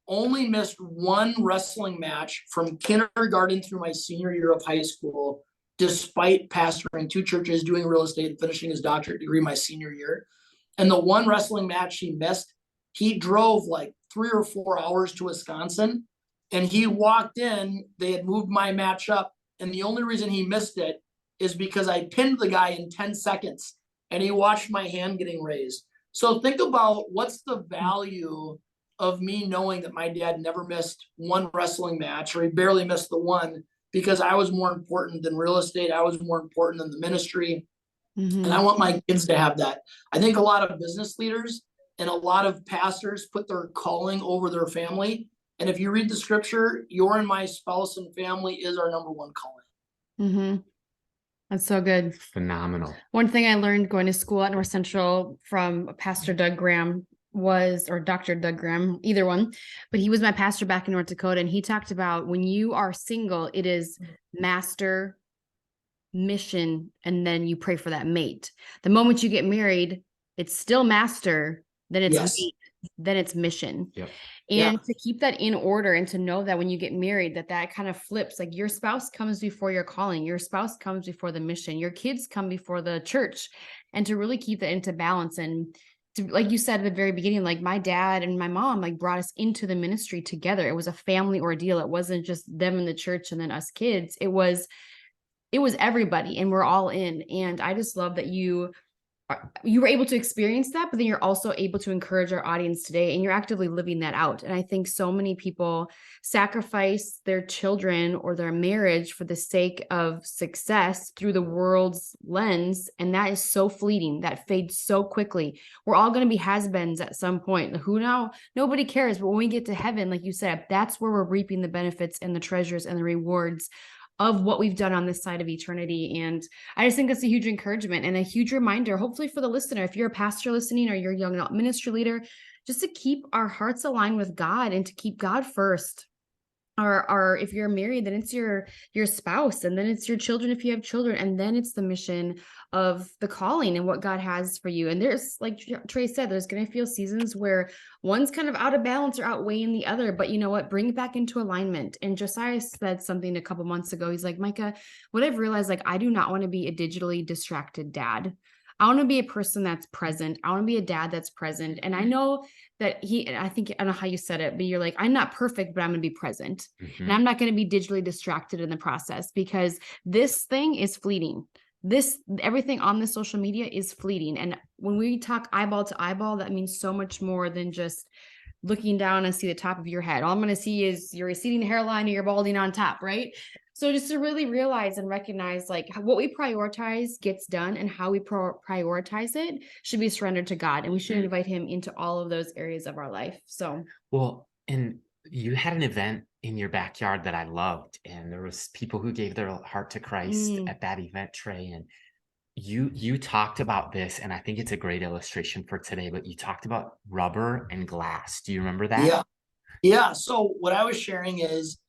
only missed one wrestling match from kindergarten through my senior year of high school, despite pastoring 2 churches, doing real estate, and finishing his doctorate degree my senior year. And the one wrestling match he missed, he drove like 3 or 4 hours to Wisconsin, and he walked in. They had moved my match up, and the only reason he missed it is because I pinned the guy in 10 seconds, and he watched my hand getting raised. So think about what's the value of me knowing that my dad never missed one wrestling match, or he barely missed the one, because I was more important than real estate. I was more important than the ministry. Mm-hmm. And I want my kids to have that. I think a lot of business leaders and a lot of pastors put their calling over their family. And if you read the scripture, your and my spouse and family is our number one calling. Mm-hmm. That's so good. Phenomenal. One thing I learned going to school at North Central from Pastor Doug Graham or Dr. Doug Graham, either one, but he was my pastor back in North Dakota. And he talked about when you are single, it is master, mission, and then you pray for that mate. The moment you get married, it's still master, then it's mate, then it's mission. Yep. And to keep that in order, and to know that when you get married, that kind of flips, like your spouse comes before your calling, your spouse comes before the mission, your kids come before the church, and to really keep that into balance. And to, like you said at the very beginning, like my dad and my mom like brought us into the ministry together. It was a family ordeal. It wasn't just them in the church and then us kids. It was everybody, and we're all in. And I just love that you were able to experience that, but then you're also able to encourage our audience today, and you're actively living that out. And I think so many people sacrifice their children or their marriage for the sake of success through the world's lens. And that is so fleeting. That fades so quickly. We're all going to be has-beens at some point. Who now? Nobody cares. But when we get to heaven, like you said, that's where we're reaping the benefits and the treasures and the rewards of what we've done on this side of eternity. And I just think that's a huge encouragement and a huge reminder, hopefully for the listener, if you're a pastor listening or you're a young adult ministry leader, just to keep our hearts aligned with God and to keep God first. or if you're married, then it's your spouse, and then it's your children if you have children, and then it's the mission of the calling and what God has for you. And there's, like Trey said, there's going to feel seasons where one's kind of out of balance or outweighing the other, but you know what, bring it back into alignment. And Josiah said something a couple months ago. He's like, Micah, what I've realized, like, I do not want to be a digitally distracted dad. I want to be a person that's present. I want to be a dad that's present. And I know that I think, I don't know how you said it, but you're like, I'm not perfect, but I'm going to be present. Mhm. And I'm not going to be digitally distracted in the process, because this thing is fleeting. Everything on the social media is fleeting. And when we talk eyeball to eyeball, that means so much more than just looking down and see the top of your head. All I'm going to see is your receding hairline or your balding on top, right? So just to really realize and recognize, like, what we prioritize gets done, and how we prioritize it should be surrendered to God, and we should invite him into all of those areas of our life. So, Well, and you had an event in your backyard that I loved, and there was people who gave their heart to Christ at that event, Trey. And you talked about this, and I think it's a great illustration for today, but you talked about rubber and glass. Do you remember that? Yeah. Yeah. So what I was sharing is,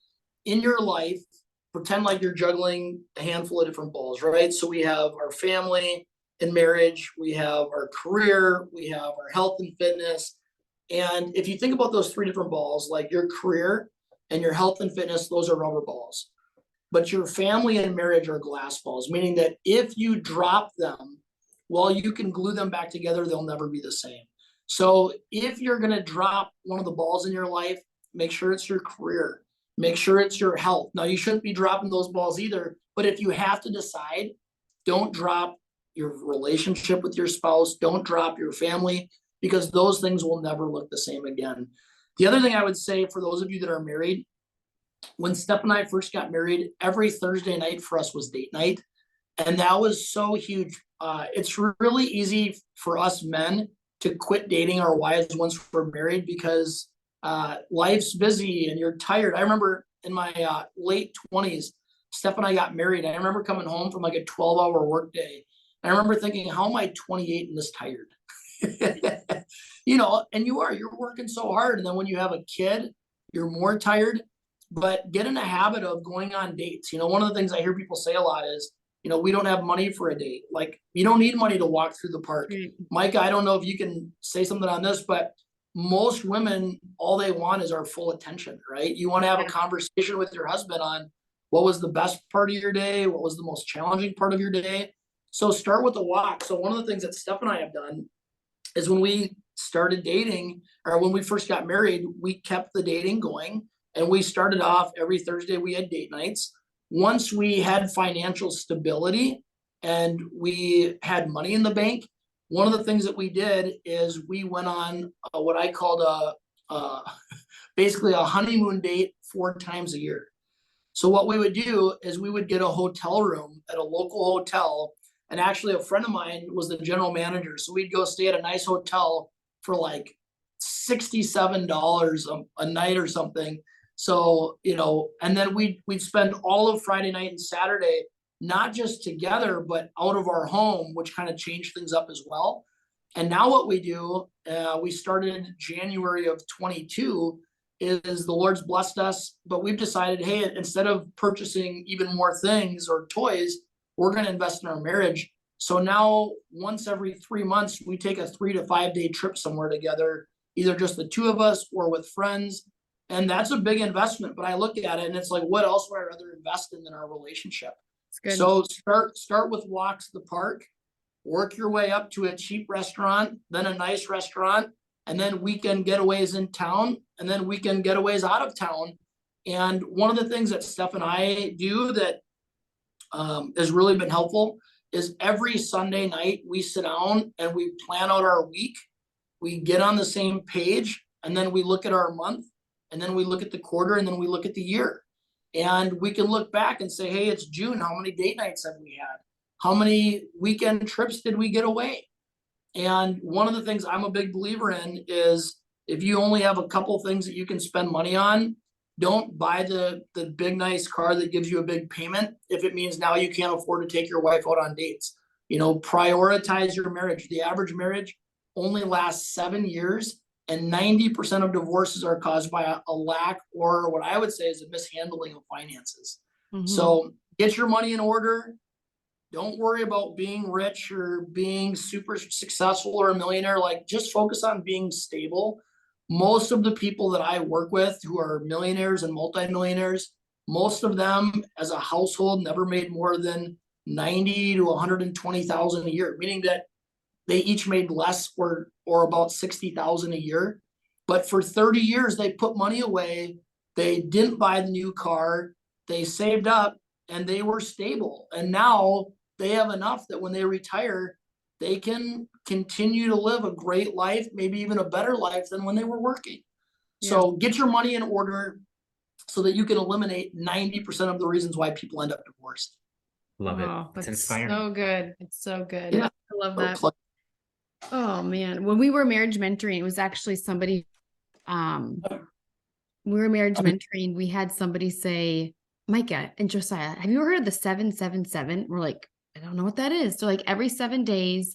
in your life, pretend like you're juggling a handful of different balls, right? So we have our family and marriage, we have our career, we have our health and fitness. And if you think about those three different balls, like your career and your health and fitness, those are rubber balls. But your family and marriage are glass balls, meaning that if you drop them, while you can glue them back together, they'll never be the same. So if you're going to drop one of the balls in your life, make sure it's your career, make sure it's your health. Now, you shouldn't be dropping those balls either, but if you have to decide, don't drop your relationship with your spouse, don't drop your family, because those things will never look the same again. The other thing I would say for those of you that are married, when Steph and I first got married, every Thursday night for us was date night. And that was so huge. It's really easy for us men to quit dating our wives once we're married, because life's busy and you're tired. I remember in my late 20s, Steph and I got married. I remember coming home from like a 12-hour workday. I remember thinking, how am I 28 and this tired? And you're working so hard. And then when you have a kid, you're more tired. But get in a habit of going on dates. One of the things I hear people say a lot is, we don't have money for a date. Like, you don't need money to walk through the park. Mike, I don't know if you can say something on this, but most women, all they want is our full attention, right? You want to have a conversation with your husband on what was the best part of your day, what was the most challenging part of your day. So start with a walk. So one of the things that Steph and I have done is, when we started dating, or when we first got married, we kept the dating going. And we started off every Thursday, we had date nights. Once we had financial stability and we had money in the bank, one of the things that we did is we went on what I called basically a honeymoon date 4 times a year. So what we would do is we would get a hotel room at a local hotel. And actually, a friend of mine was the general manager. So we'd go stay at a nice hotel for like $67 a night or something. So, and then we'd spend all of Friday night and Saturday, not just together, but out of our home, which kind of changed things up as well. And now what we do, we started January of 22, is the Lord's blessed us, but we've decided, hey, instead of purchasing even more things or toys, we're going to invest in our marriage. So now once every 3 months, we take a 3 to 5 day trip somewhere together, either just the two of us or with friends. And that's a big investment, but I look at it and it's like, what else would I rather invest in than our relationship? So start with walks to the park, work your way up to a cheap restaurant, then a nice restaurant, and then weekend getaways in town, and then weekend getaways out of town. And one of the things that Steph and I do that has really been helpful is every Sunday night we sit down and we plan out our week. We get on the same page, and then we look at our month, and then we look at the quarter, and then we look at the year. And we can look back and say, hey, it's June. How many date nights have we had? How many weekend trips did we get away? And one of the things I'm a big believer in is, if you only have a couple things that you can spend money on, don't buy the big nice car that gives you a big payment if it means now you can't afford to take your wife out on dates. Prioritize your marriage. The average marriage only lasts 7 years. And 90% of divorces are caused by a lack, or what I would say is a mishandling of finances. Mhm. So get your money in order. Don't worry about being rich or being super successful or a millionaire. Like, just focus on being stable. Most of the people that I work with who are millionaires and multimillionaires, most of them as a household never made more than 90 to 120,000 a year, meaning that they each made less or about 60,000 a year. But for 30 years, they put money away. They didn't buy the new car. They saved up and they were stable. And now they have enough that when they retire, they can continue to live a great life, maybe even a better life than when they were working. So get your money in order so that you can eliminate 90% of the reasons why people end up divorced. Love it. Oh, It's that's inspiring. so good. It's so good. Yeah. I love that. Oh man, when we were marriage mentoring, it was actually somebody, we were marriage mentoring, we had somebody say, Micah and Josiah, have you ever heard of the 777? We're like, I don't know what that is. So like every 7 days,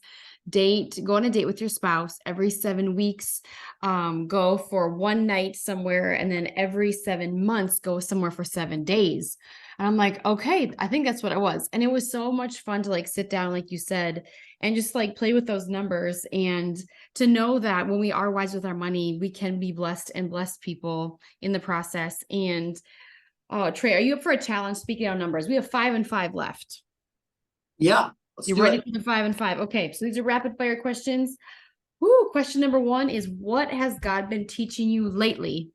go on a date with your spouse. Every 7 weeks, go for one night somewhere, and then every 7 months, go somewhere for 7 days. And I'm like, okay, I think that's what it was. And it was so much fun to like sit down, like you said, and just like play with those numbers, and to know that when we are wise with our money, we can be blessed and bless people in the process. And oh, Trey, are you up for a challenge? Speaking of numbers, we have 5 and 5 left. Yeah. Let's You do ready it. for the 5 and 5? Okay, so these are rapid fire questions. Woo, question number 1 is, what has God been teaching you lately?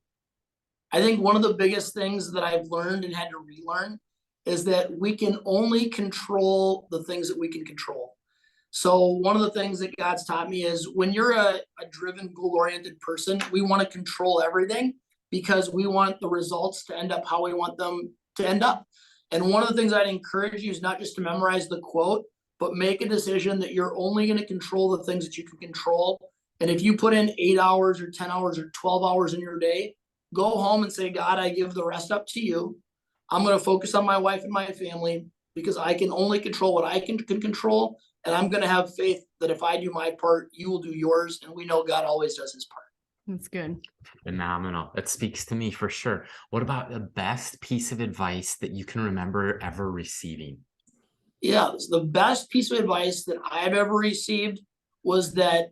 I think one of the biggest things that I've learned and had to relearn is that we can only control the things that we can control. So one of the things that God's taught me is when you're a driven, goal-oriented person, we want to control everything because we want the results to end up how we want them to end up. And one of the things I'd encourage you is not just to memorize the quote, but make a decision that you're only going to control the things that you can control. And if you put in 8 hours or 10 hours or 12 hours in your day, go home and say, God, I give the rest up to you. I'm going to focus on my wife and my family because I can only control what I can control. And I'm going to have faith that if I do my part, you will do yours. And we know God always does his part. That's good. Phenomenal. That speaks to me for sure. What about the best piece of advice that you can remember ever receiving? Yeah, the best piece of advice that I've ever received was that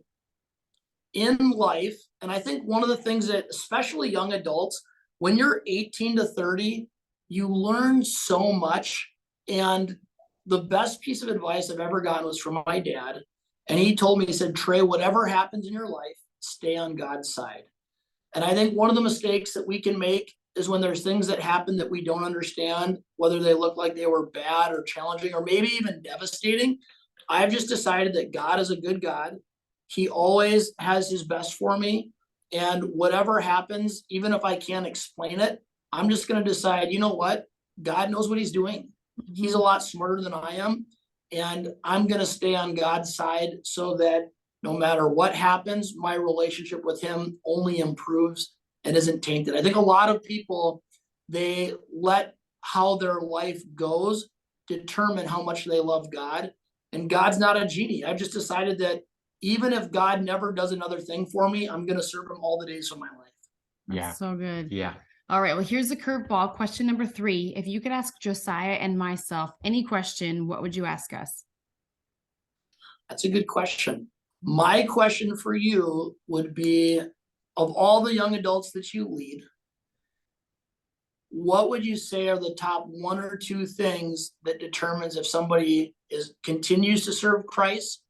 in life, and I think one of the things that especially young adults, when you're 18 to 30, you learn so much. And the best piece of advice I've ever gotten was from my dad. And he told me, he said, Trey, whatever happens in your life, stay on God's side. And I think one of the mistakes that we can make is when there's things that happen that we don't understand, whether they look like they were bad or challenging or maybe even devastating. I've just decided that God is a good God. He always has his best for me. And whatever happens, even if I can't explain it, I'm just going to decide, you know what? God knows what he's doing. He's a lot smarter than I am. And I'm going to stay on God's side so that no matter what happens, my relationship with him only improves and isn't tainted. I think a lot of people, they let how their life goes determine how much they love God. And God's not a genie. I've just decided that even if God never does another thing for me, I'm going to serve him all the days of my life. That's so good. Yeah. All right. Well, here's the curveball. Question number 3. If you could ask Josiah and myself any question, what would you ask us? That's a good question. My question for you would be, of all the young adults that you lead, what would you say are the top 1 or 2 things that determines if somebody continues to serve Christ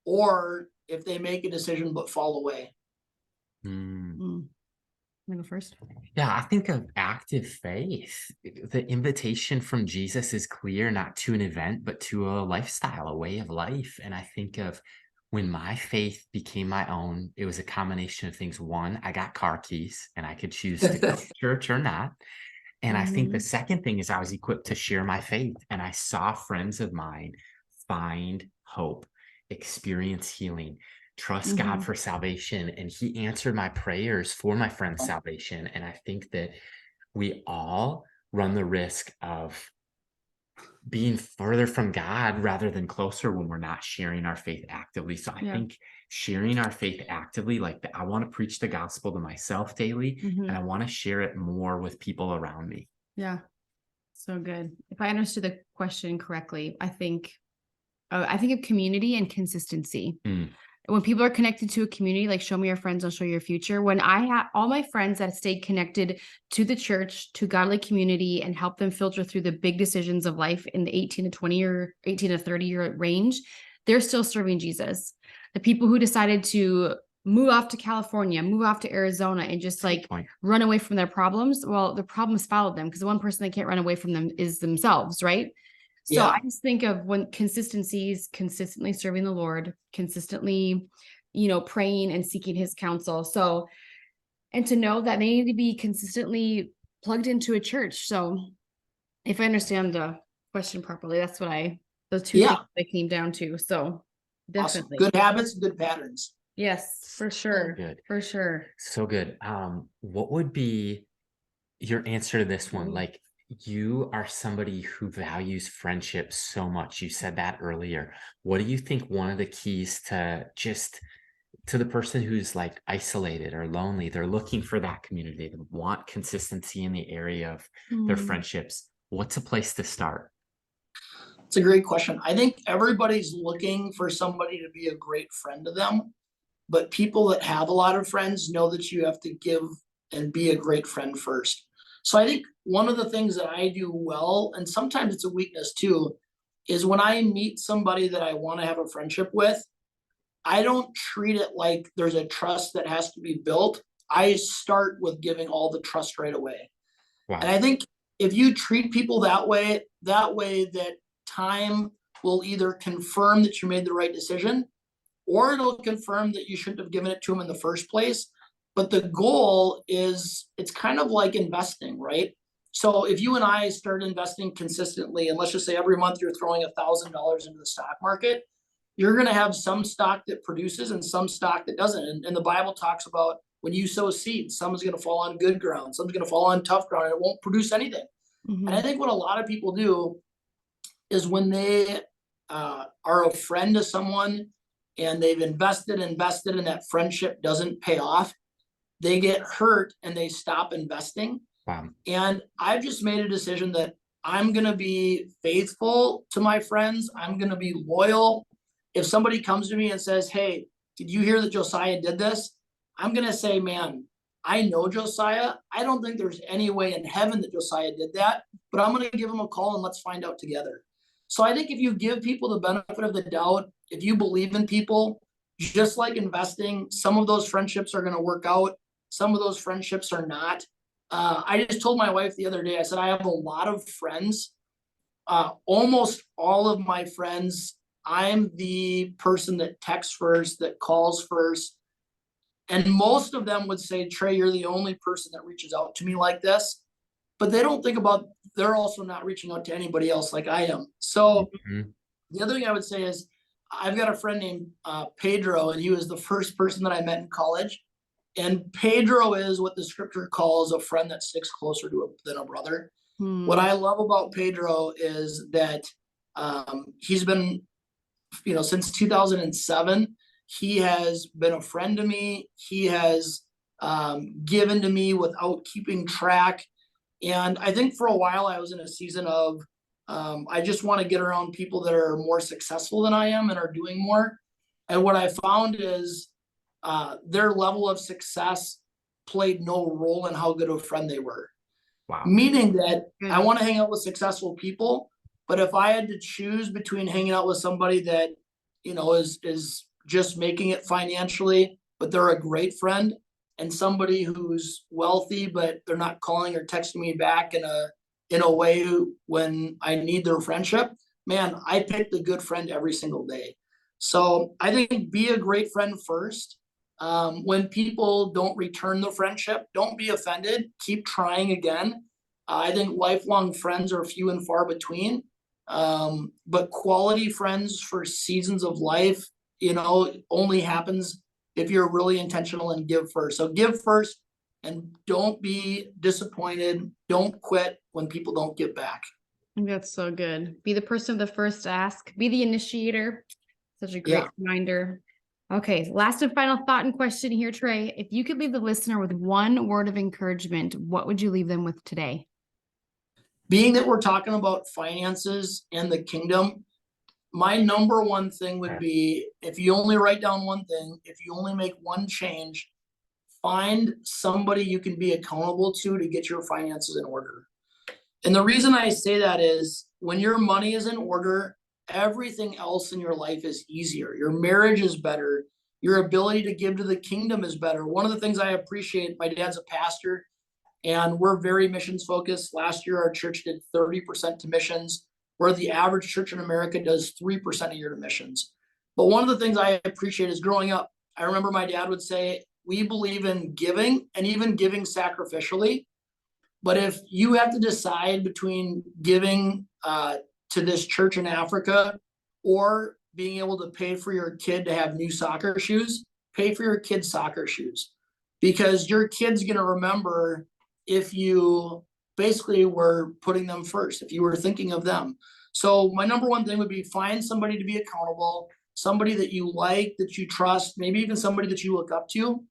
or if they make a decision but fall away? You go first. Yeah, I think of active faith. The invitation from Jesus is clear, not to an event, but to a lifestyle, a way of life. And I think of when my faith became my own, it was a combination of things. 1, I got car keys and I could choose to go to church or not. And I think the second thing is I was equipped to share my faith, and I saw friends of mine find hope, experience healing, trust God for salvation. And he answered my prayers for my friend's salvation. And I think that we all run the risk of being further from God rather than closer when we're not sharing our faith actively. So I Yeah. think sharing our faith actively, like I want to preach the gospel to myself daily, Mhm. and I want to share it more with people around me. Yeah. So good. If I understood the question correctly, I think of community and consistency. Mm, When people are connected to a community, like show me your friends, I'll show you your future. When I have all my friends that stayed connected to the church, to godly community, and help them filter through the big decisions of life in the 18 to 20 or 18 to 30 year range, they're still serving Jesus. The people who decided to move off to California, move off to Arizona, and just like point. run away from their problems, well, the problems followed them because the one person they can't run away from them is themselves, right? So Yeah. I just think of when consistencies, consistently serving the Lord, consistently, praying and seeking his counsel. So, and to know that they need to be consistently plugged into a church. So if I understand the question properly, that's what those two things Yeah. they came down to. So Awesome. definitely. Good habits, good patterns. Yes, for So sure. good. For sure. So good. What would be your answer to this one? Like, you are somebody who values friendship so much. You said that earlier. What do you think one of the keys to the person who's like isolated or lonely, they're looking for that community, they want consistency in the area of their Mm, friendships? What's a place to start? It's a great question. I think everybody's looking for somebody to be a great friend to them, but people that have a lot of friends know that you have to give and be a great friend first. So I think one of the things that I do well, and sometimes it's a weakness too, is when I meet somebody that I want to have a friendship with, I don't treat it like there's a trust that has to be built. I start with giving all the trust right away. And Wow. I think if you treat people that way that time will either confirm that you made the right decision, or it'll confirm that you shouldn't have given it to them in the first place. But the goal is, it's kind of like investing, right? So if you and I start investing consistently, and let's just say every month you're throwing $1,000 into the stock market, you're going to have some stock that produces and some stock that doesn't. And the Bible talks about when you sow seeds, some is going to fall on good ground, some's going to fall on tough ground, and it won't produce anything. And I mhm, think what a lot of people do is when they are a friend to someone and they've invested, and that friendship doesn't pay off, they get hurt and they stop investing. Wow. And I've just made a decision that I'm going to be faithful to my friends. I'm going to be loyal. If somebody comes to me and says, "Hey, did you hear that Josiah did this?" I'm going to say, "Man, I know Josiah. I don't think there's any way in heaven that Josiah did that, but I'm going to give him a call and let's find out together." So I think if you give people the benefit of the doubt, if you believe in people, just like investing, some of those friendships are going to work out. Some of those friendships are not. I just told my wife the other day, I said, I have a lot of friends. Almost all of my friends, I'm the person that texts first, that calls first. And most of them would say, "Trey, you're the only person that reaches out to me like this." But they don't think about, they're also not reaching out to anybody else like I am. So Mhm. the other thing I would say is, I've got a friend named Pedro, and he was the first person that I met in college. And Pedro is what the scripture calls a friend that sticks closer than a brother. What mm, I love about Pedro is that he's been, since 2007, he has been a friend to me. He has given to me without keeping track. And I think for a while I was in a season of, I just want to get around people that are more successful than I am and are doing more. And what I found is their level of success played no role in how good of a friend they were. Wow. Meaning that I good. want to hang out with successful people, but if I had to choose between hanging out with somebody that, is just making it financially, but they're a great friend, and somebody who's wealthy, but they're not calling or texting me back in a way when I need their friendship, man, I pick the good friend every single day. So I think be a great friend first. When people don't return the friendship, don't be offended. Keep trying again. I think lifelong friends are few and far between, but quality friends for seasons of life, only happens if you're really intentional and give first. So give first, and don't be disappointed. Don't quit when people don't give back. That's so good. Be the person of the first ask, be the initiator. Such a great Yeah. reminder. Okay, last and final thought and question here, Trey. If you could leave the listener with one word of encouragement, what would you leave them with today? Being that we're talking about finances and the kingdom, my number one thing would be, if you only write down one thing, if you only make one change, find somebody you can be accountable to get your finances in order. And the reason I say that is when your money is in order, everything else in your life is easier. Your marriage is better. Your ability to give to the kingdom is better. One of the things I appreciate, my dad's a pastor and we're very missions focused. Last year, our church did 30% to missions, where the average church in America does 3% a year to missions. But one of the things I appreciate is growing up, I remember my dad would say, we believe in giving and even giving sacrificially. But if you have to decide between giving to this church in Africa or being able to pay for your kid to have new soccer shoes, pay for your kid's soccer shoes, because your kid's going to remember if you basically were putting them first, if you were thinking of them. So my number one thing would be find somebody to be accountable, somebody that you like, that you trust, maybe even somebody that you look up to,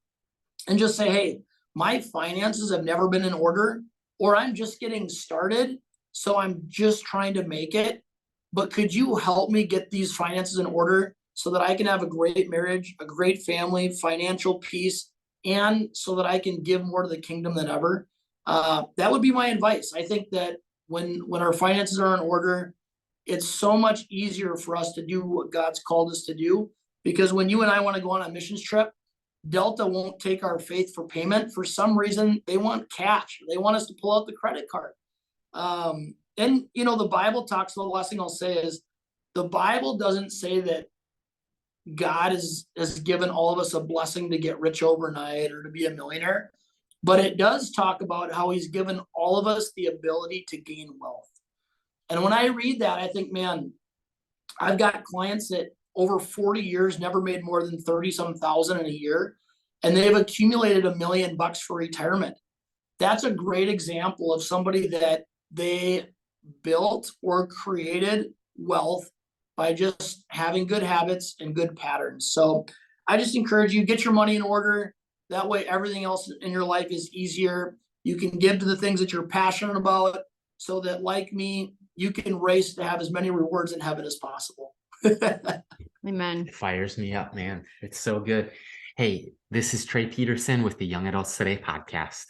and just say, hey, my finances have never been in order, or I'm just getting started, so I'm just trying to make it. But could you help me get these finances in order so that I can have a great marriage, a great family, financial peace, and so that I can give more to the kingdom than ever? That would be my advice. I think that when our finances are in order, it's so much easier for us to do what God's called us to do. Because when you and I want to go on a missions trip, Delta won't take our faith for payment. For some reason, they want cash. They want us to pull out the credit card. And the Bible talks about, the last thing I'll say is, the Bible doesn't say that God has given all of us a blessing to get rich overnight or to be a millionaire, but it does talk about how he's given all of us the ability to gain wealth. And when I read that, I think, man, I've got clients that over 40 years never made more than 30-some thousand in a year, and they've accumulated $1 million for retirement. That's a great example of somebody that they built or created wealth by just having good habits and good patterns. So I just encourage you, get your money in order. That way everything else in your life is easier. You can give to the things that you're passionate about, so that, like me, you can race to have as many rewards in heaven as possible. Amen. It fires me up, man. It's so good. Hey, this is Trey Peterson with the Young Adults Today podcast.